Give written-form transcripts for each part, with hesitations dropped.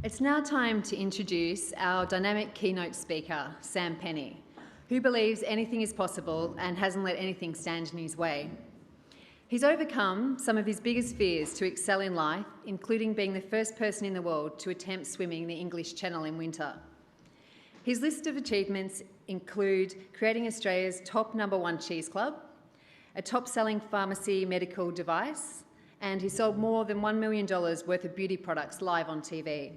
It's now time to introduce our dynamic keynote speaker, Sam Penny, who believes anything is possible and hasn't let anything stand in his way. He's overcome some of his biggest fears to excel in life, including being the first person in the world to attempt swimming the English Channel in winter. His list of achievements include creating Australia's top #1 cheese club, a top-selling pharmacy medical device, and he sold more than $1 million worth of beauty products live on TV.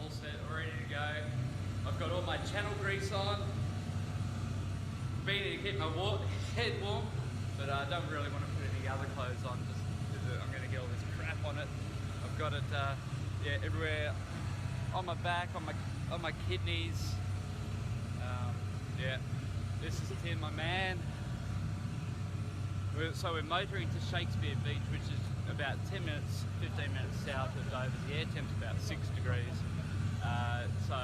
All set, all ready to go. I've got all my channel grease on. Been here to keep my head warm, but I don't really want to put any other clothes on just because I'm going to get all this crap on it. I've got it, everywhere on my back, on my kidneys. This is Tim, my man. So we're motoring to Shakespeare Beach, which is about 10 minutes, 15 minutes south of Dover. The air temp's about 6 degrees. So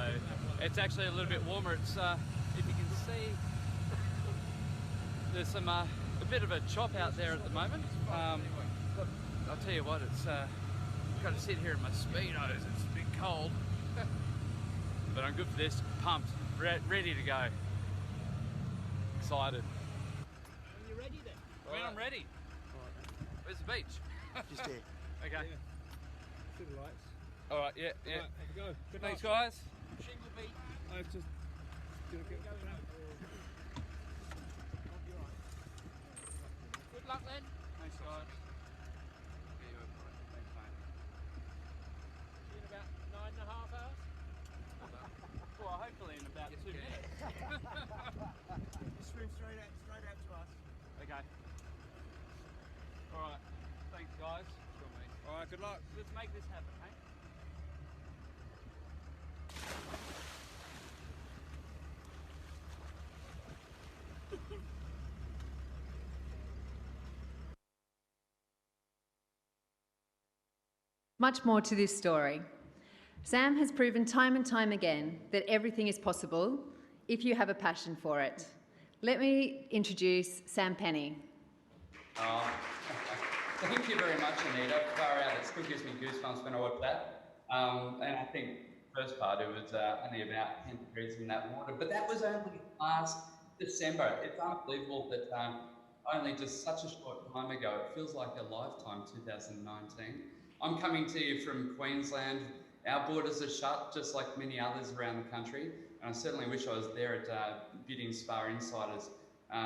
it's actually a little bit warmer. It's, if you can see, there's some a bit of a chop out there at the moment. I'll tell you what, it's got to sit here in my Speedos. It's a bit cold, but I'm good for this. Pumped, ready to go. Excited. When you're ready then. When I'm ready. Where's the beach? Just here. Okay. Yeah. See the lights. All right. Yeah. All right, have a go. Good Thanks, luck. guys. Shingle beat. I've just gonna get going out. Good luck then. Thanks, guys. See you in about 9.5 hours. Well, hopefully in about 2 minutes. Just swim straight out to us. Okay. All right. Thanks, guys. Sure, mate. All right. Good luck. Let's make this happen, hey? Much more to this story. Sam has proven time and time again that everything is possible if you have a passion for it. Let me introduce Sam Penny. Thank you very much, Anita. Far out, it still gives me goosebumps when I watch that. And I think the first part, it was only about 10 degrees in that water, but that was only last December. It's unbelievable that only just such a short time ago, it feels like a lifetime, 2019. I'm coming to you from Queensland. Our borders are shut, just like many others around the country. And I certainly wish I was there at Beauty and Spa Insiders.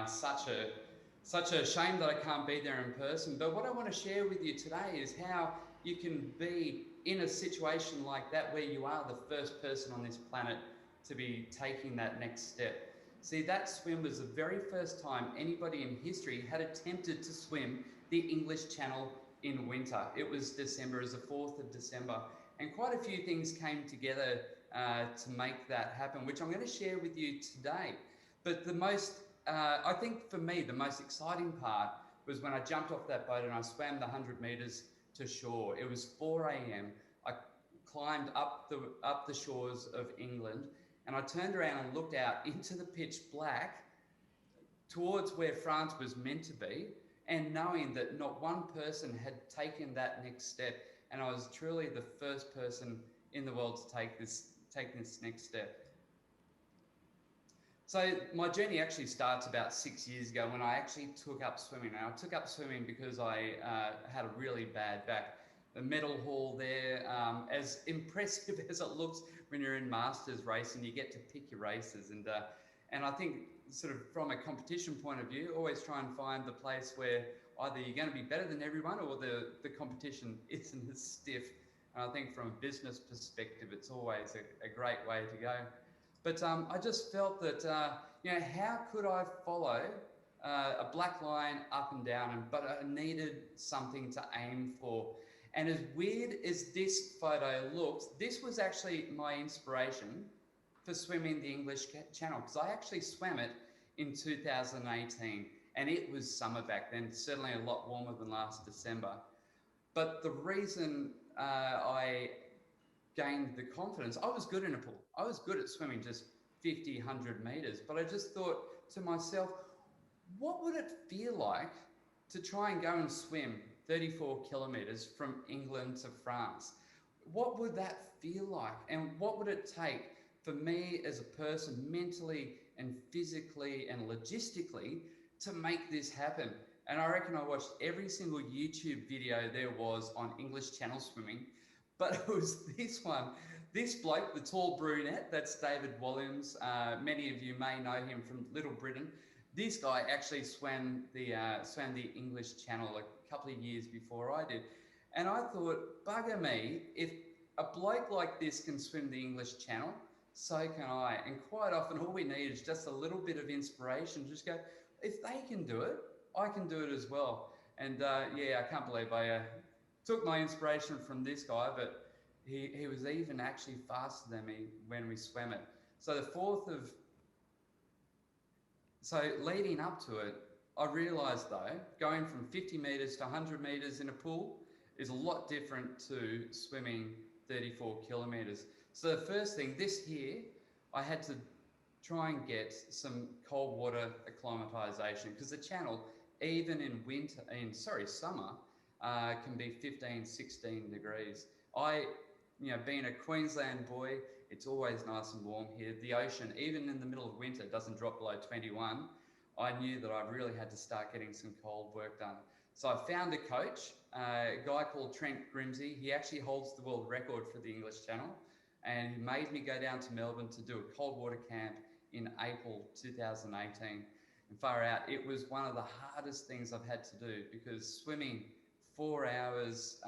Such a shame that I can't be there in person. But what I want to share with you today is how you can be in a situation like that where you are the first person on this planet to be taking that next step. See, that swim was the very first time anybody in history had attempted to swim the English Channel in winter. It was December, it was the 4th of December. And quite a few things came together to make that happen, which I'm going to share with you today. But the most, I think for me, the most exciting part was when I jumped off that boat and I swam the 100 meters to shore. It was 4 a.m. I climbed up the shores of England and I turned around and looked out into the pitch black towards where France was meant to be, and knowing that not one person had taken that next step, and I was truly the first person in the world to take this next step. So my journey actually starts about 6 years ago when I actually took up swimming. And I took up swimming because I had a really bad back. The medal haul there, as impressive as it looks when you're in masters racing, you get to pick your races. And I think sort of from a competition point of view, always try and find the place where either you're going to be better than everyone or the competition isn't as stiff. And I think from a business perspective, it's always a great way to go. But I just felt that, how could I follow a black line up and down, but I needed something to aim for. And as weird as this photo looks, this was actually my inspiration for swimming the English Channel, because I actually swam it in 2018, and it was summer back then, certainly a lot warmer than last December. But the reason I gained the confidence, I was good in a pool. I was good at swimming just 50, 100 meters, but I just thought to myself, what would it feel like to try and go and swim 34 kilometres from England to France? What would that feel like? And what would it take for me as a person, mentally and physically and logistically, to make this happen? And I reckon I watched every single YouTube video there was on English Channel swimming, but it was this one. This bloke, the tall brunette, that's David Williams. Many of you may know him from Little Britain. This guy actually swam the English Channel a couple of years before I did. And I thought, bugger me, if a bloke like this can swim the English Channel, so can I. And quite often all we need is just a little bit of inspiration. Just go, if they can do it, I can do it as well. And yeah, I can't believe I took my inspiration from this guy, but he was even actually faster than me when we swam it. So leading up to it, I realised though, going from 50 metres to 100 metres in a pool is a lot different to swimming 34 kilometres. So the first thing, this year, I had to try and get some cold water acclimatisation, because the channel, even in summer, can be 15, 16 degrees. Being a Queensland boy, it's always nice and warm here. The ocean, even in the middle of winter, doesn't drop below 21. I knew that I really had to start getting some cold work done. So I found a coach, a guy called Trent Grimsey. He actually holds the world record for the English Channel, and he made me go down to Melbourne to do a cold water camp in April 2018. And far out, it was one of the hardest things I've had to do, because swimming 4 hours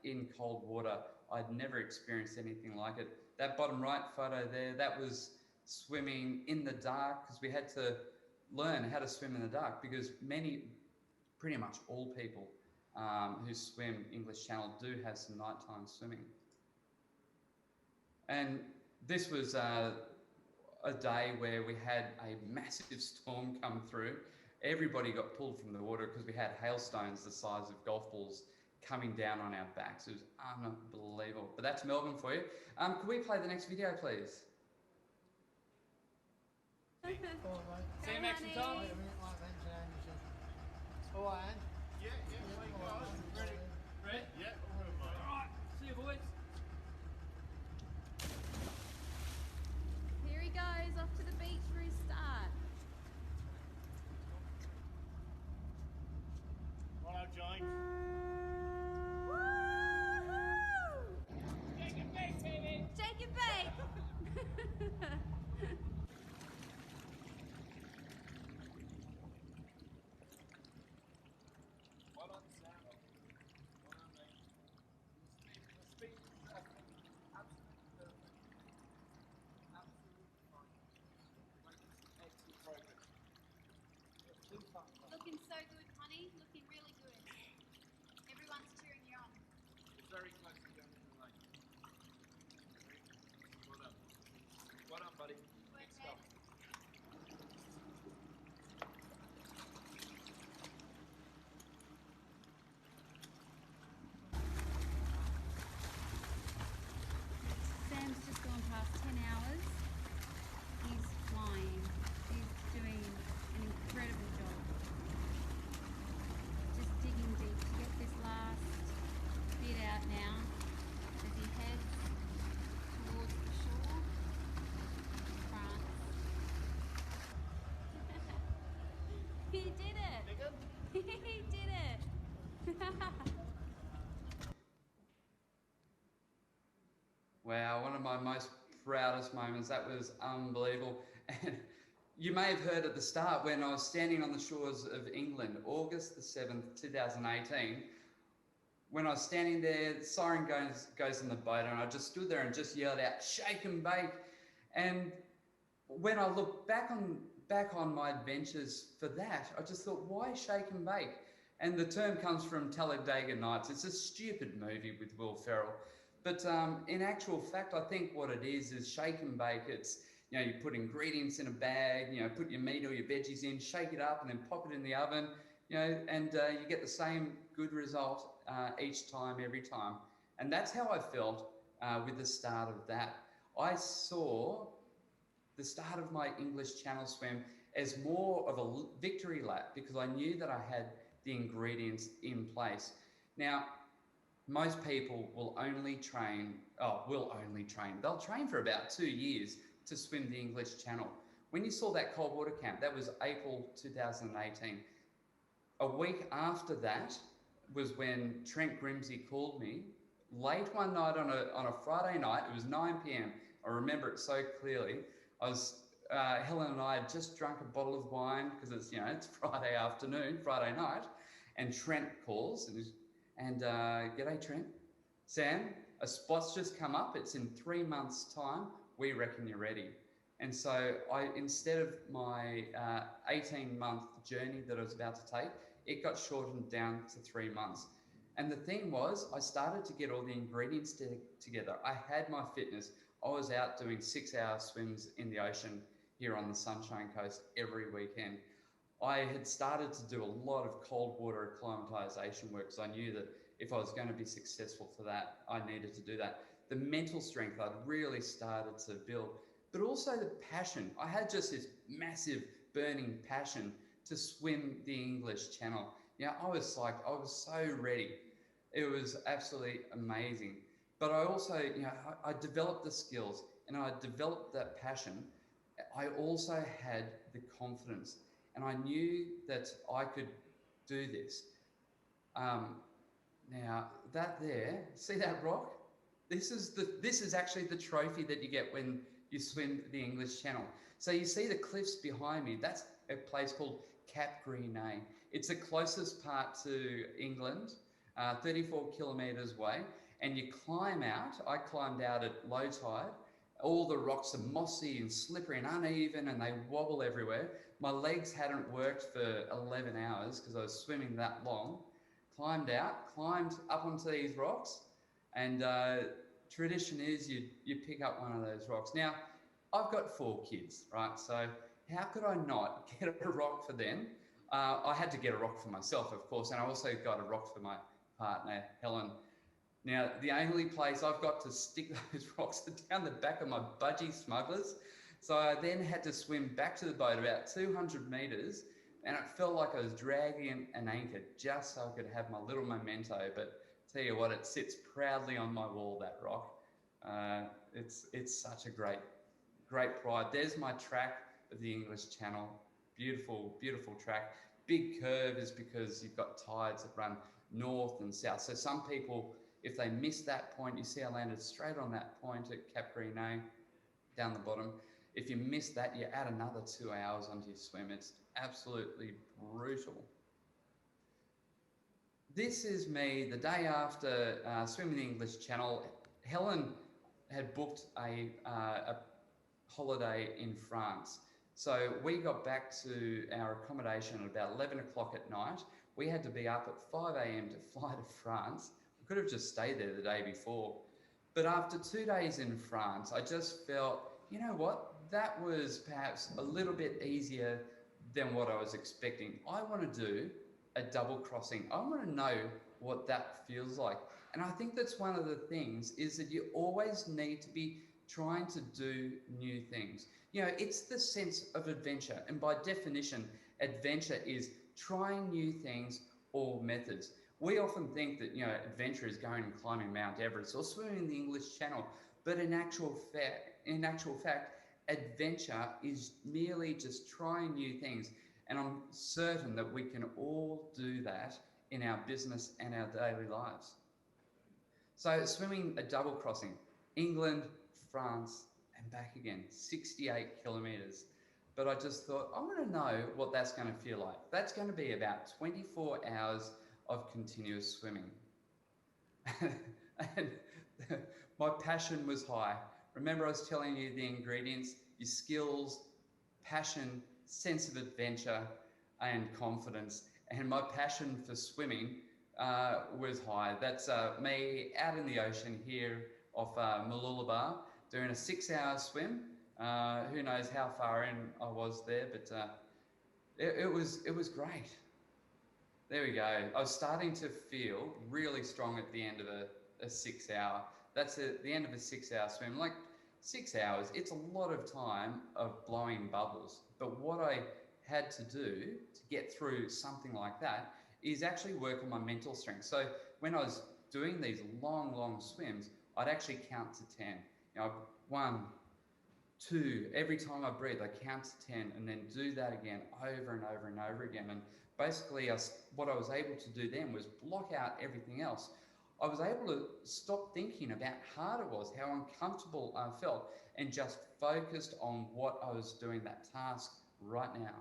in cold water, I'd never experienced anything like it. That bottom right photo there, that was swimming in the dark, because we had to learn how to swim in the dark, because pretty much all people who swim English Channel do have some nighttime swimming. And this was a day where we had a massive storm come through. Everybody got pulled from the water because we had hailstones the size of golf balls coming down on our backs. It was unbelievable. But that's Melbourne for you. Can we play the next video, please? See you next time. All right, Ange? Yeah, wait, guys. Ready? Ready? Yeah. Alright, see you boys. Here he goes, off to the beach for his start. Righto, James. Woo-hoo! Take it back, Timmy. Shake it back! Well done, Sam. Well done, mate. The speed is absolutely perfect. Absolutely fine. Making some excellent progress. Too fun. Looking so good, honey. Looking really good. Everyone's cheering you on. It's very close to going in the lane. Well done. Well done, buddy. Work Next there. up. Sam's just gone past 10 hours. He's flying. He's doing an incredible job. Just digging deep to get this last bit out now as he heads towards the shore. France. He did it! He did it! Wow, one of my most proudest moments. That was unbelievable. And you may have heard at the start, when I was standing on the shores of England, August the 7th, 2018, when I was standing there, the siren goes in the boat, and I just stood there and just yelled out, "Shake and bake." And when I look back on my adventures for that, I just thought, why shake and bake? And the term comes from Talladega Nights. It's a stupid movie with Will Ferrell. But in actual fact, I think what it is shake and bake. It's, you put ingredients in a bag, put your meat or your veggies in, shake it up, and then pop it in the oven, and you get the same good result each time, every time. And that's how I felt with the start of that. I saw the start of my English Channel swim. as more of a victory lap because I knew that I had the ingredients in place. Now, most people will only train, they'll train for about 2 years to swim the English Channel. When you saw that cold water camp, that was April 2018. A week after that was when Trent Grimsey called me late one night on a Friday night. It was 9 p.m. I remember it so clearly. Helen and I had just drunk a bottle of wine because it's Friday afternoon, Friday night, and Trent calls and g'day Trent, Sam, a spot's just come up. It's in 3 months' time. We reckon you're ready. And so instead of my 18-month journey that I was about to take, it got shortened down to 3 months. And the thing was, I started to get all the ingredients together. I had my fitness. I was out doing 6-hour swims in the ocean here on the Sunshine Coast every weekend. I had started to do a lot of cold water acclimatization work because I knew that if I was going to be successful for that, I needed to do that. The mental strength I'd really started to build, but also the passion. I had just this massive burning passion to swim the English Channel. I was so ready. It was absolutely amazing. But I also, I developed the skills and I developed that passion. I also had the confidence and I knew that I could do this. Now that there, see that rock? This is actually the trophy that you get when you swim the English Channel. So you see the cliffs behind me. That's a place called Cap Greenay. It's the closest part to England, 34 kilometres away. And you climb out. I climbed out at low tide. All the rocks are mossy and slippery and uneven and they wobble everywhere. My legs hadn't worked for 11 hours because I was swimming that long. Climbed out, climbed up onto these rocks, and tradition is you pick up one of those rocks. Now, I've got 4 kids, right? So how could I not get a rock for them? I had to get a rock for myself, of course, and I also got a rock for my partner, Helen. Now, the only place I've got to stick those rocks are down the back of my budgie smugglers. So I then had to swim back to the boat about 200 metres, and it felt like I was dragging an anchor just so I could have my little memento. But tell you what, it sits proudly on my wall, that rock. It's such a great pride. There's my track of the English Channel. Beautiful, beautiful track. Big curve is because you've got tides that run north and south. So some people, if they miss that point, you see I landed straight on that point at Cap Greenay, down the bottom. If you miss that, you add another 2 hours onto your swim. It's absolutely brutal. This is me the day after swimming the English Channel. Helen had booked a holiday in France. So we got back to our accommodation at about 11 o'clock at night. We had to be up at 5 a.m. to fly to France. We could have just stayed there the day before. But after 2 days in France, I just felt, you know what? That was perhaps a little bit easier than what I was expecting. I want to do a double crossing. I want to know what that feels like. And I think that's one of the things is that you always need to be trying to do new things. It's the sense of adventure. And by definition, adventure is trying new things or methods. We often think that, adventure is going and climbing Mount Everest or swimming the English Channel. But in actual fact, adventure is merely just trying new things. And I'm certain that we can all do that in our business and our daily lives. So swimming a double crossing, England, France, and back again, 68 kilometres. But I just thought, I want to know what that's going to feel like. That's going to be about 24 hours of continuous swimming. And my passion was high. Remember I was telling you the ingredients, your skills, passion, sense of adventure, and confidence. And my passion for swimming was high. That's me out in the ocean here off Mooloolaba doing a 6-hour swim. Who knows how far in I was there, but it was great. There we go. I was starting to feel really strong at the end of a 6 hour. That's at the end of a 6-hour swim. Like 6 hours, it's a lot of time of blowing bubbles. But what I had to do to get through something like that is actually work on my mental strength. So when I was doing these long swims, I'd actually count to 10. You know, 1, 2, every time I breathe, I count to 10 and then do that again over and over and over again. And basically what I was able to do then was block out everything else. I was able to stop thinking about how hard it was, how uncomfortable I felt, and just focused on what I was doing, that task right now.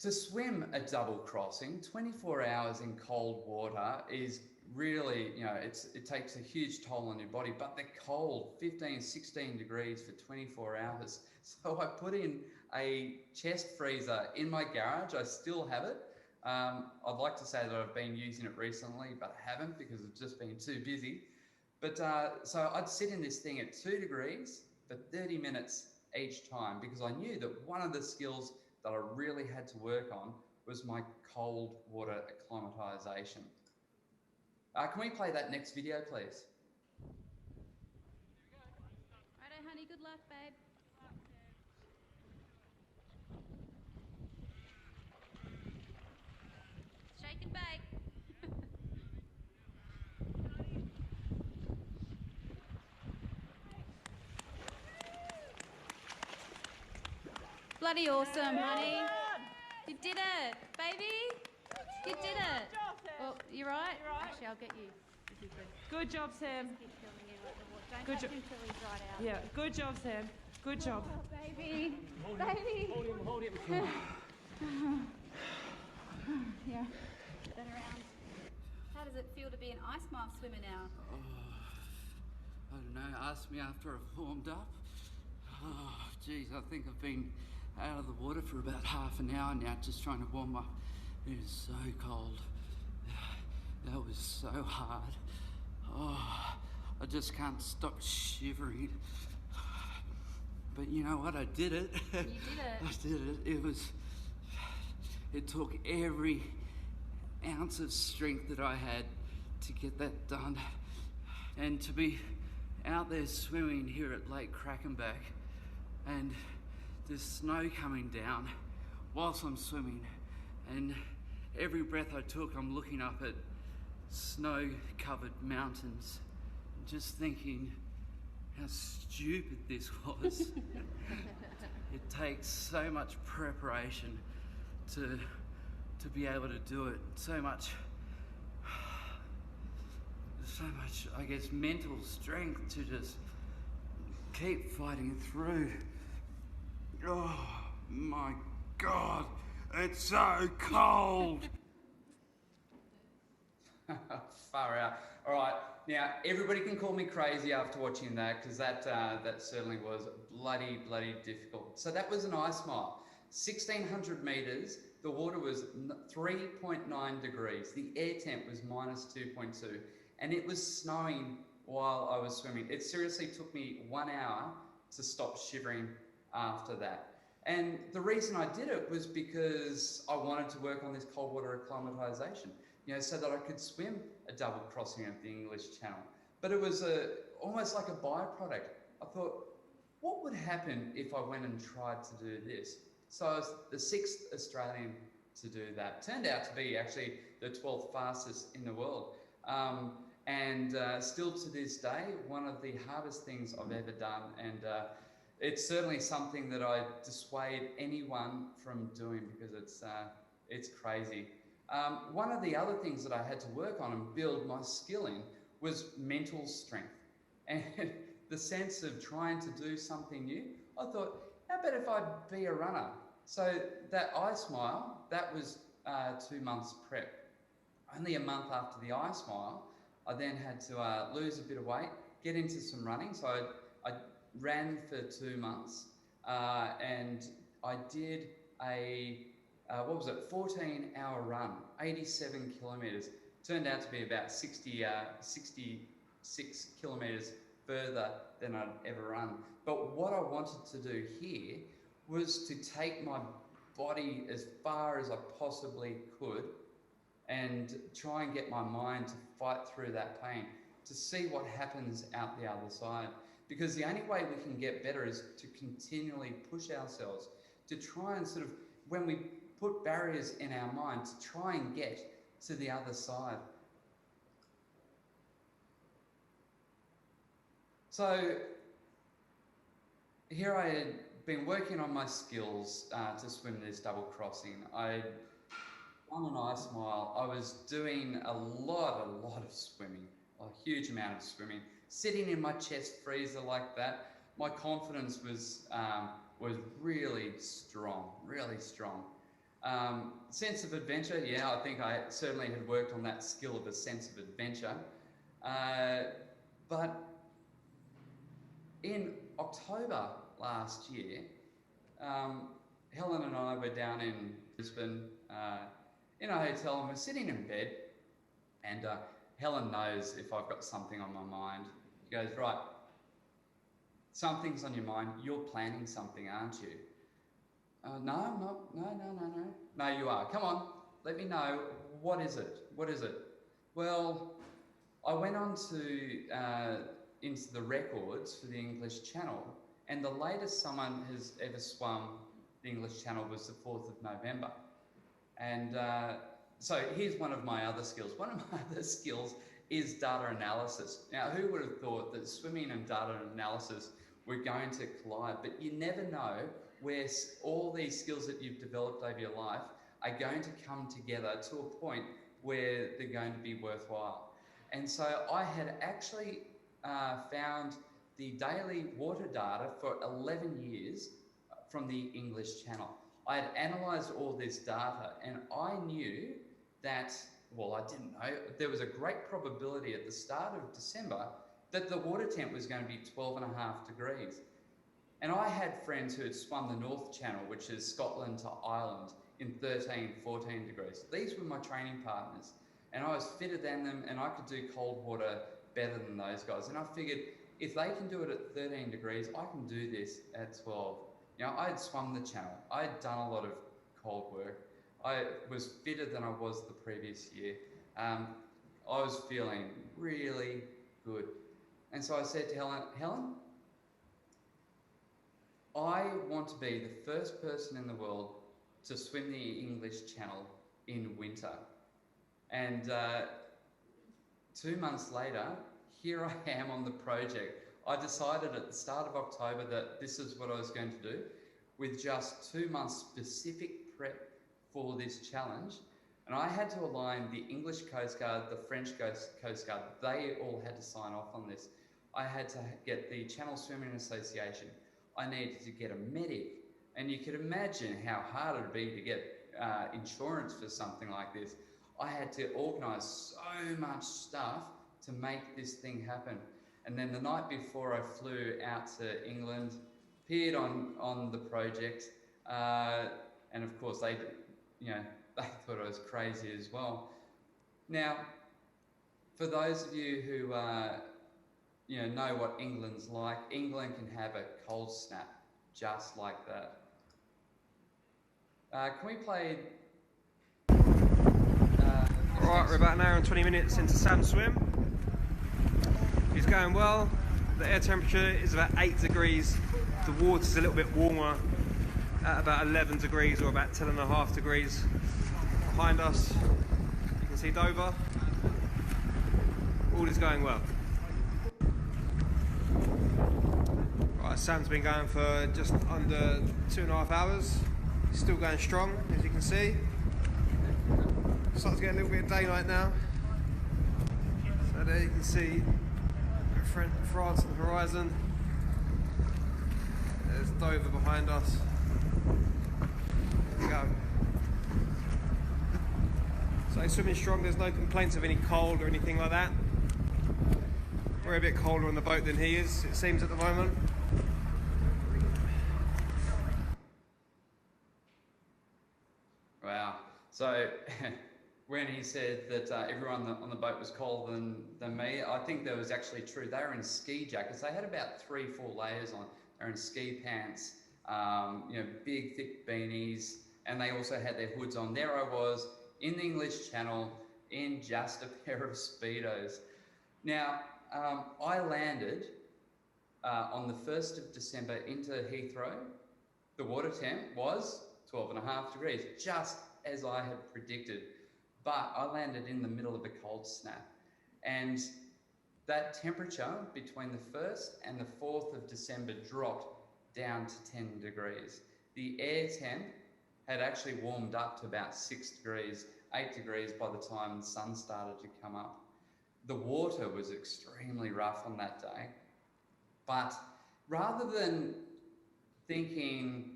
To swim a double crossing, 24 hours in cold water is really, you know, it takes a huge toll on your body, but the cold, 15, 16 degrees for 24 hours. So I put in a chest freezer in my garage. I still have it. I'd like to say that I've been using it recently, but I haven't because it's just been too busy. But so I'd sit in this thing at 2 degrees for 30 minutes each time, because I knew that one of the skills that I really had to work on was my cold water acclimatization. Can we play that next video, please? Righto, honey, good luck, babe. Shake and bake. Bloody awesome, honey. You did it, baby. You did it. Well, you're right. Actually, I'll get you. If you could. Good job, Sam. Keep filming in the water. Don't Good touch job. him till he's right out. Yeah, good job, Sam. Good job. Oh, baby. Baby. Hold him. Yeah. Turn around. How does it feel to be an ice mile swimmer now? I don't know, ask me after I've warmed up. Oh, geez, I think I've been out of the water for about half an hour now, just trying to warm up. It is so cold. That was so hard. Oh, I just can't stop shivering. But you know what? I did it. You did it. I did it. It took every ounce of strength that I had to get that done. And to be out there swimming here at Lake Krakenbach, and there's snow coming down whilst I'm swimming, and every breath I took, I'm looking up at snow-covered mountains, just thinking how stupid this was. It takes so much preparation to be able to do it, so much, I guess, mental strength to just keep fighting through. Oh my God, it's so cold. Far out. All right, now everybody can call me crazy after watching that, because that certainly was bloody difficult. So that was an ice mile, 1,600 meters. The water was 3.9 degrees. The air temp was -2.2, and it was snowing while I was swimming. It seriously took me 1 hour to stop shivering after that. And the reason I did it was because I wanted to work on this cold water acclimatization, you know, so that I could swim a double crossing of the English Channel. But it was almost like a byproduct. I thought, what would happen if I went and tried to do this? So I was the 6th Australian to do that. Turned out to be actually the 12th fastest in the world. And still to this day, one of the hardest things I've ever done. And it's certainly something that I dissuade anyone from doing, because it's crazy. One of the other things that I had to work on and build my skill in was mental strength, and the sense of trying to do something new. I thought, how about if I be a runner? So that ice mile, that was 2 months prep. Only a month after the ice mile, I then had to lose a bit of weight, get into some running. So I ran for 2 months, and I did a 14-hour run, 87 kilometres. Turned out to be about 66 kilometres further than I'd ever run. But what I wanted to do here was to take my body as far as I possibly could and try and get my mind to fight through that pain, to see what happens out the other side. because the only way we can get better is to continually push ourselves, to try and sort of, when we put barriers in our mind, to try and get to the other side. So here I had been working on my skills to swim this double crossing. I on an ice mile, I was doing a lot of swimming, a huge amount of swimming, sitting in my chest freezer like that. My confidence was really strong, really strong. Sense of adventure, yeah, I think I certainly had worked on that skill of a sense of adventure. But in October last year, Helen and I were down in Brisbane in a hotel, and we're sitting in bed, and Helen knows if I've got something on my mind. She goes, right, something's on your mind, you're planning something, aren't you? No, I'm not, no. No, you are, come on, let me know, what is it? What is it? Well, I went on to into the records for the English Channel, and the latest someone has ever swum the English Channel was the 4th of November. And so here's one of my other skills. One of my other skills is data analysis. Now, who would have thought that swimming and data analysis were going to collide? But you never know where all these skills that you've developed over your life are going to come together to a point where they're going to be worthwhile. And so I had actually found the daily water data for 11 years from the English Channel. I had analysed all this data, and I knew that, well, I didn't know, there was a great probability at the start of December that the water temp was going to be 12.5 degrees. And I had friends who had swum the North Channel, which is Scotland to Ireland, in 13, 14 degrees. These were my training partners, and I was fitter than them, and I could do cold water better than those guys. And I figured, if they can do it at 13 degrees, I can do this at 12. You know, I had swum the channel. I had done a lot of cold work. I was fitter than I was the previous year. I was feeling really good. And so I said to Helen, I want to be the first person in the world to swim the English Channel in winter. And 2 months later, here I am on the project. I decided at the start of October that this is what I was going to do, with just 2 months specific prep for this challenge. And I had to align the English Coast Guard, the French Coast Guard, they all had to sign off on this. I had to get the Channel Swimming Association. I needed to get a medic. And you could imagine how hard it would be to get insurance for something like this. I had to organise so much stuff to make this thing happen. And then the night before I flew out to England, appeared on the project, and of course they thought I was crazy as well. Now, for those of you who know what England's like, England can have a cold snap just like that. Can we play? All right, we're about an hour and 20 minutes into Sam's swim. He's going well. The air temperature is about 8 degrees. The water's a little bit warmer at about 11 degrees or about 10.5 degrees. Behind us, you can see Dover. All is going well. Right, Sam's been going for just under 2.5 hours. He's still going strong, as you can see. Starts to get a little bit of daylight now. So there you can see France on the horizon. There's Dover behind us. There we go. So he's swimming strong, there's no complaints of any cold or anything like that. We're a bit colder on the boat than he is, it seems, at the moment. Wow. So when he said that everyone on the boat was colder than me, I think that was actually true. They were in ski jackets. They had about 3-4 layers on. They were in ski pants, big thick beanies, and they also had their hoods on. There I was in the English Channel in just a pair of Speedos. Now, I landed on the 1st of December into Heathrow, the water temp was 12.5 degrees, just as I had predicted. But I landed in the middle of a cold snap. And that temperature between the 1st and the 4th of December dropped down to 10 degrees. The air temp had actually warmed up to about 6 degrees, 8 degrees by the time the sun started to come up. The water was extremely rough on that day, but rather than thinking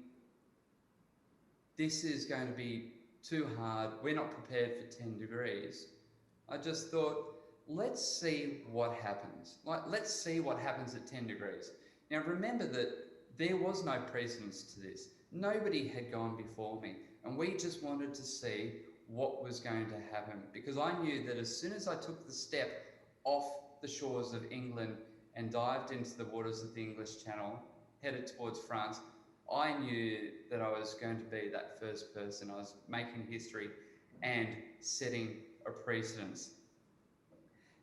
this is going to be too hard, we're not prepared for 10 degrees, I just thought, let's see what happens. Let's see what happens at 10 degrees. Now remember that there was no precedence to this. Nobody had gone before me, and we just wanted to see what was going to happen, because I knew that as soon as I took the step off the shores of England and dived into the waters of the English Channel, headed towards France, I knew that I was going to be that first person. I was making history and setting a precedence.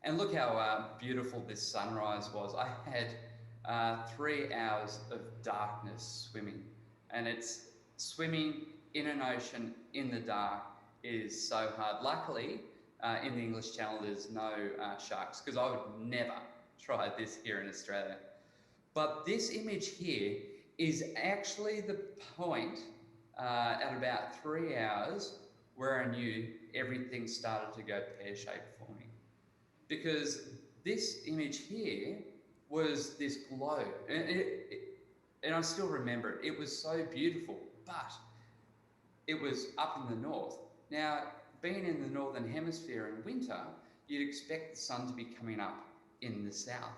And look how beautiful this sunrise was. I had 3 hours of darkness swimming, and it's swimming in an ocean in the dark is so hard. Luckily, in the English Channel, there's no sharks, because I would never try this here in Australia. But this image here is actually the point at about 3 hours where I knew everything started to go pear-shaped for me. Because this image here was this glow, and I still remember it. It was so beautiful, but it was up in the north. Now, being in the northern hemisphere in winter, you'd expect the sun to be coming up in the south.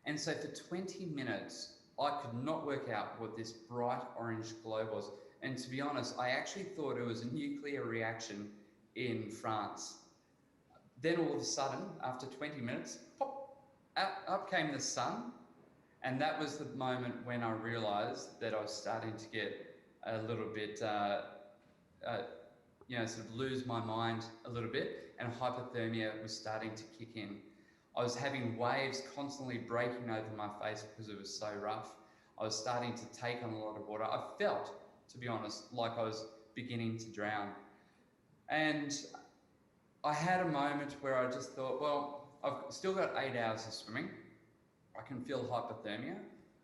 And so for 20 minutes, I could not work out what this bright orange glow was. And to be honest, I actually thought it was a nuclear reaction in France. Then all of a sudden, after 20 minutes, pop, up came the sun. And that was the moment when I realised that I was starting to get a little bit, sort of lose my mind a little bit, and hypothermia was starting to kick in. I was having waves constantly breaking over my face because it was so rough. I was starting to take on a lot of water. I felt, to be honest, like I was beginning to drown. And I had a moment where I just thought, well, I've still got 8 hours of swimming. I can feel hypothermia.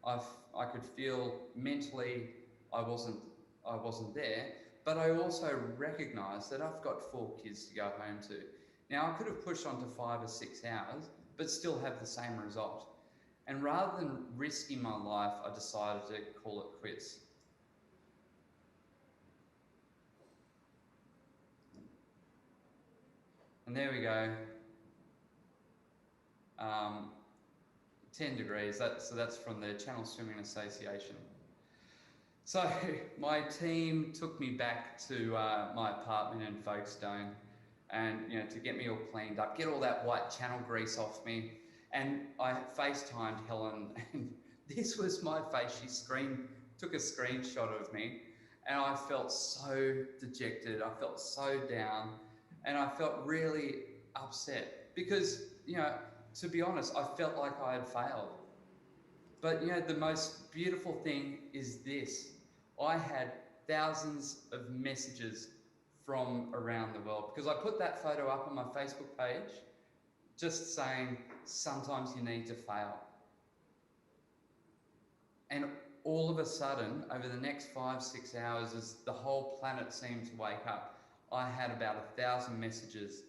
I could feel mentally I wasn't there, but I also recognised that I've got 4 kids to go home to. Now, I could have pushed on to 5 or 6 hours, but still have the same result. And rather than risking my life, I decided to call it quits. And there we go. 10 degrees, so that's from the Channel Swimming Association. So my team took me back to my apartment in Folkestone, and to get me all cleaned up, get all that white channel grease off me. And I FaceTimed Helen, and this was my face. She took a screenshot of me, and I felt so dejected. I felt so down, and I felt really upset because, to be honest, I felt like I had failed. But, the most beautiful thing is this. I had thousands of messages from around the world, because I put that photo up on my Facebook page just saying, sometimes you need to fail. And all of a sudden, over the next 5-6 hours, as the whole planet seemed to wake up, I had about 1,000 messages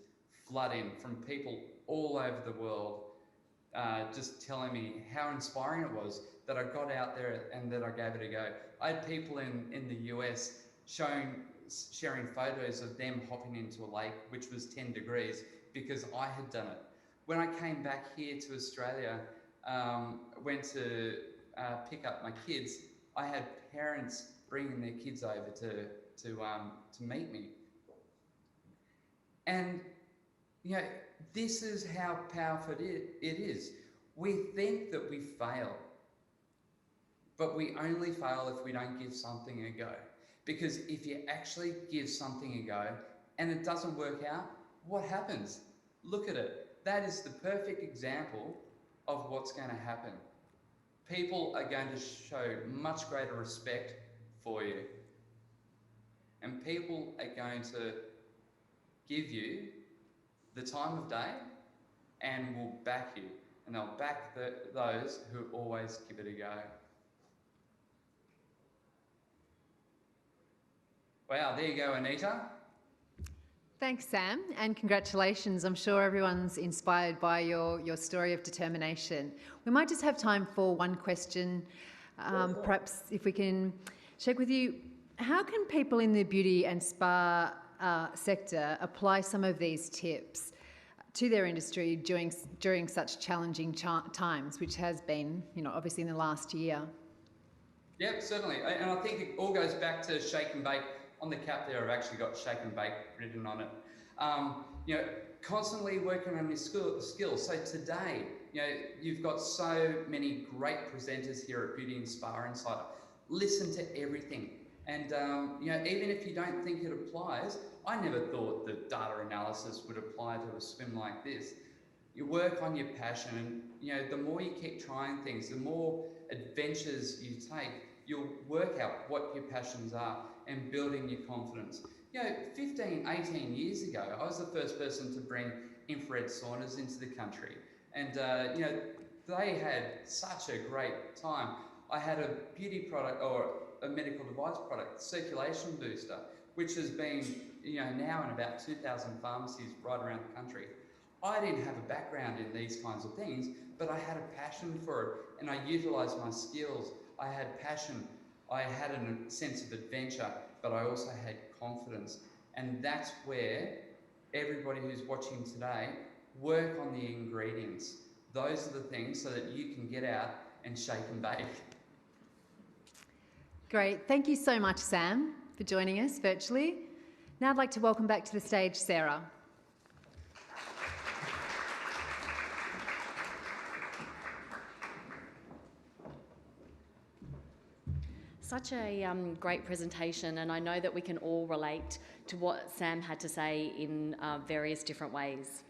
flood in from people all over the world, just telling me how inspiring it was that I got out there and that I gave it a go. I had people in the US sharing photos of them hopping into a lake which was 10 degrees because I had done it. When I came back here to Australia, went to pick up my kids, I had parents bringing their kids over to meet me. And this is how powerful it is. We think that we fail, but we only fail if we don't give something a go. Because if you actually give something a go and it doesn't work out, what happens? Look at it. That is the perfect example of what's going to happen. people are going to show much greater respect for you. And people are going to give you the time of day and will back you. And they'll back those who always give it a go. Wow, there you go, Anita. Thanks, Sam, and congratulations. I'm sure everyone's inspired by your story of determination. We might just have time for one question. Perhaps if we can check with you, how can people in the beauty and spa sector apply some of these tips to their industry during such challenging times, which has been, obviously in the last year? Yep, certainly. And I think it all goes back to shake and bake. On the cap there, I've actually got shake and bake written on it. Constantly working on your skills. So today, you've got so many great presenters here at Beauty and Spa Insider. Listen to everything. And, even if you don't think it applies, I never thought that data analysis would apply to a swim like this. You work on your passion and, the more you keep trying things, the more adventures you take, you'll work out what your passions are and building your confidence. 15, 18 years ago, I was the first person to bring infrared saunas into the country. And, they had such a great time. I had a beauty product or a medical device product, circulation booster, which has been, now in about 2,000 pharmacies right around the country. I didn't have a background in these kinds of things, but I had a passion for it and I utilised my skills. I had passion, I had a sense of adventure, but I also had confidence. And that's where everybody who's watching today, work on the ingredients. Those are the things so that you can get out and shake and bake. Great. Thank you so much, Sam, for joining us virtually. Now I'd like to welcome back to the stage Sarah. Such a great presentation, and I know that we can all relate to what Sam had to say in various different ways.